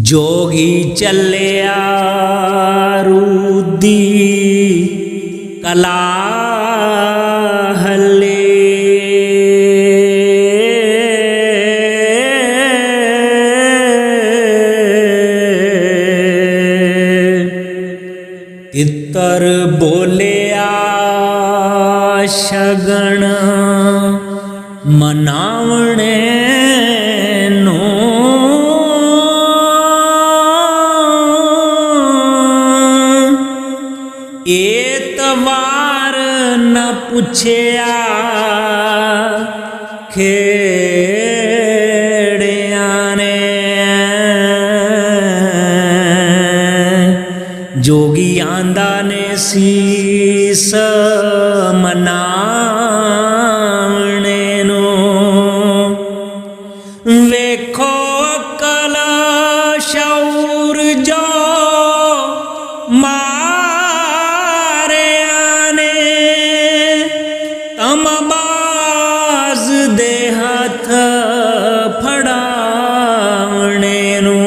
जोगी चलिया रूदी कला हले, तितर बोलिया शगन मनावणे नो, एतवार न पुछया खेड़िया ने, जोगी आंदा ने सीस मनावणे नो, वेखो अकल शौर जो मारिया ने, तमबाज दे हाथ फड़ावणे नो,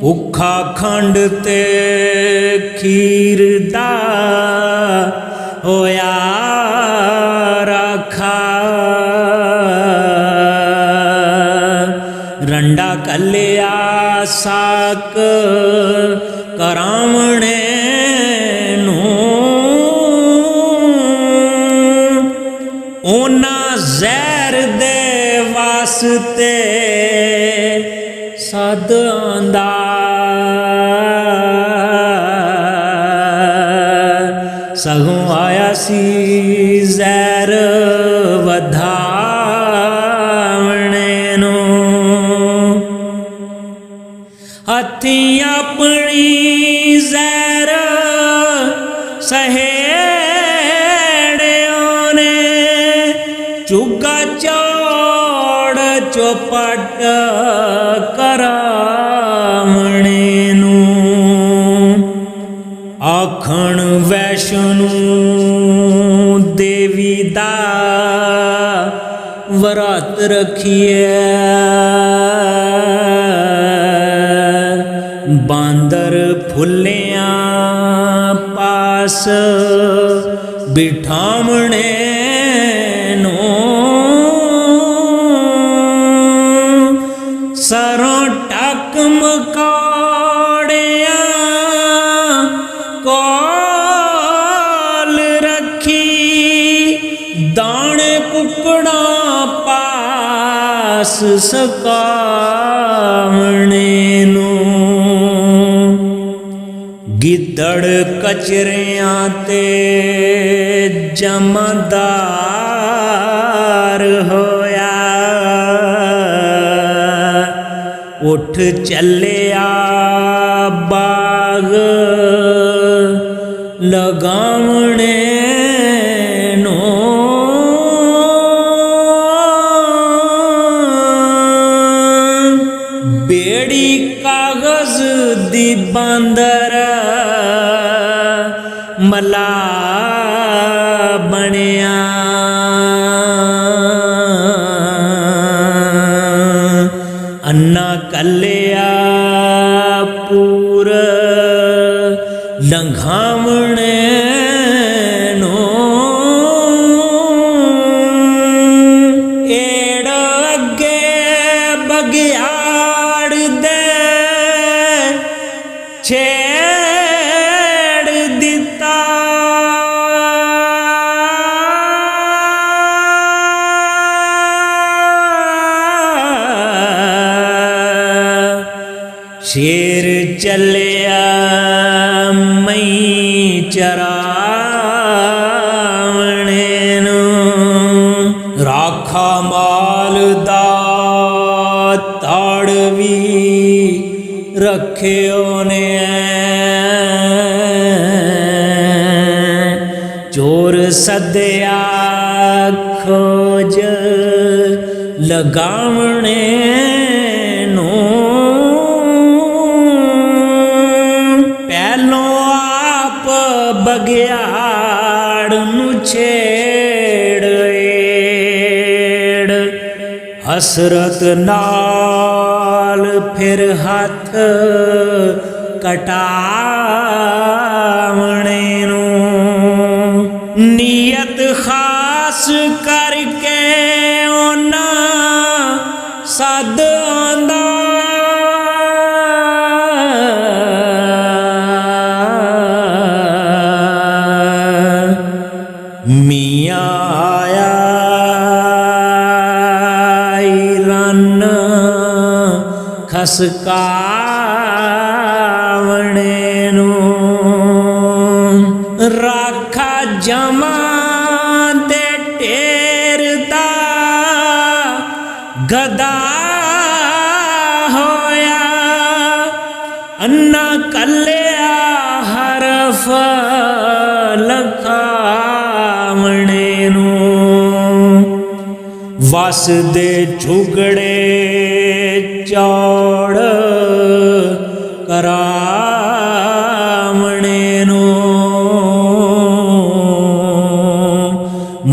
भुखा खंड ते खीर दा होया रखा, रंडा कलिया साक करावणे नो, ओना जहर दे वास्ते सद आंदा, सगों आया सी जहर वधावणे नो, हथी अपनी जहर सहेड़ियों ने, चुगा चौड़ चौपट करावणे नो, आखण वैष्णु देवी दा व्रत रखिए, बांदर फुलिया पास बिठावणे नो, सरों टक मकाड़िया कौल रखी, दाने कुकड़ा पास सकावणे नो, गिद्दड़ कचरियां ते जमादार होया, उठ चलिया बाग लगावणे नो, बेड़ी कागज दी बांदर मला बनिया, अन्ना कलिया पूर लंघावणे नो, एड़ अगे बगियाड़ दे छेड़ दिता, शेर चलिया मई चरावणे नो, राखा माल दा ताड़वी रखियो ने, चोर सदया खोज लगावणे नो, पहलो आप बगियाड़ नू छेड़ हसरत नाल नाल फिर हथ कटावणे नूं नीयत खास करके उन्हां सद आंदा मियां आया रन खसकावणे नूं राखा जमा दे ढेर दा गदा होया अन्ना कलिया हरफ लखावणे नूं वस दे झुगड़े चौड़ करावणे नूं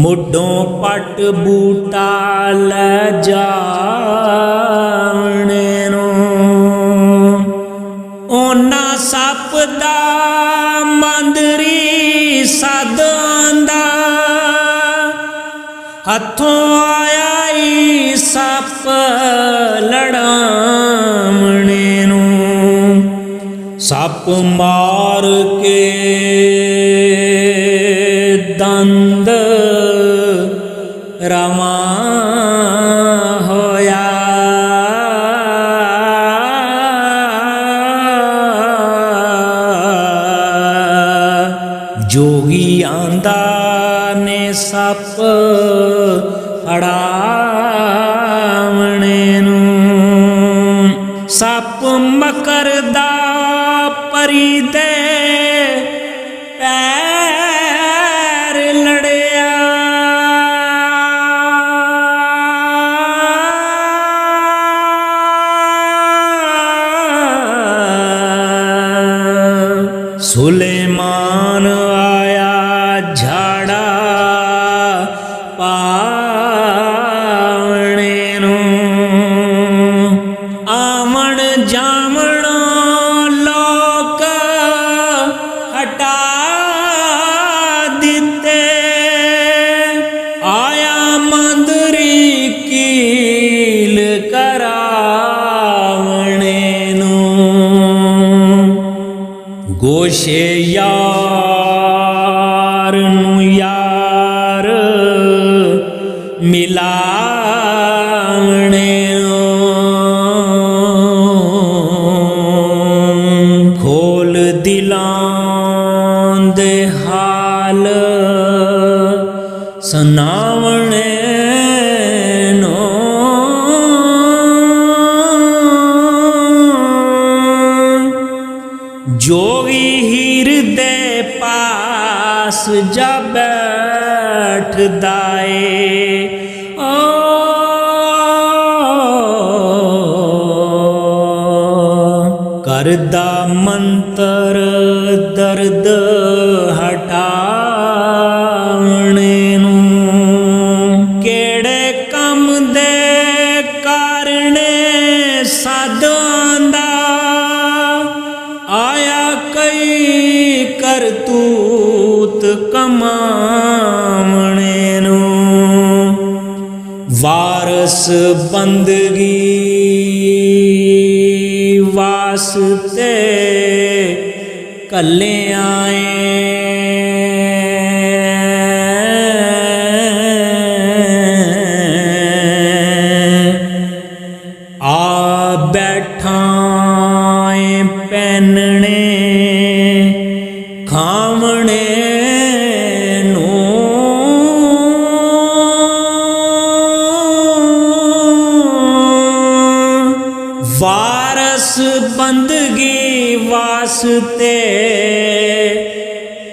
मुड्ढों पट बूटा ले जावणे नूं ओना सप दा मंदरी सद आंदा हथों आया सप लड़ावणे नूं सप मार के दंद रवा होया जोगी आंदा ने सप अड़ावणे नूं सप मकरदा परी दे पैर लड़िया सुलेमान आया झाड़ा पावणे नूं आवण जावण लोक हटा दिते आया मंदरी कील करावणे नूं गोशे यार नूं यार मिलावणे नूं खोल दिलां दे हाल सुनावणे नूं जोगी हीर दे पास जा बैठदा ओ करदा मंतर दर्द हटावणे नूं केड़े कम दे कारणे सद आंदा आया कई करतूत कमावणे नूं वारस बंदगी वास्ते कल्ले आए आ बैठा पैनने खावणे वारस बंदगी वास्ते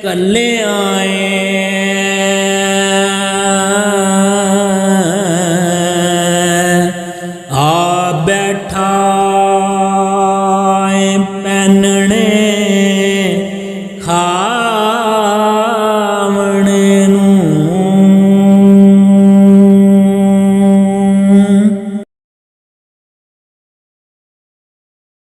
कल्ले आए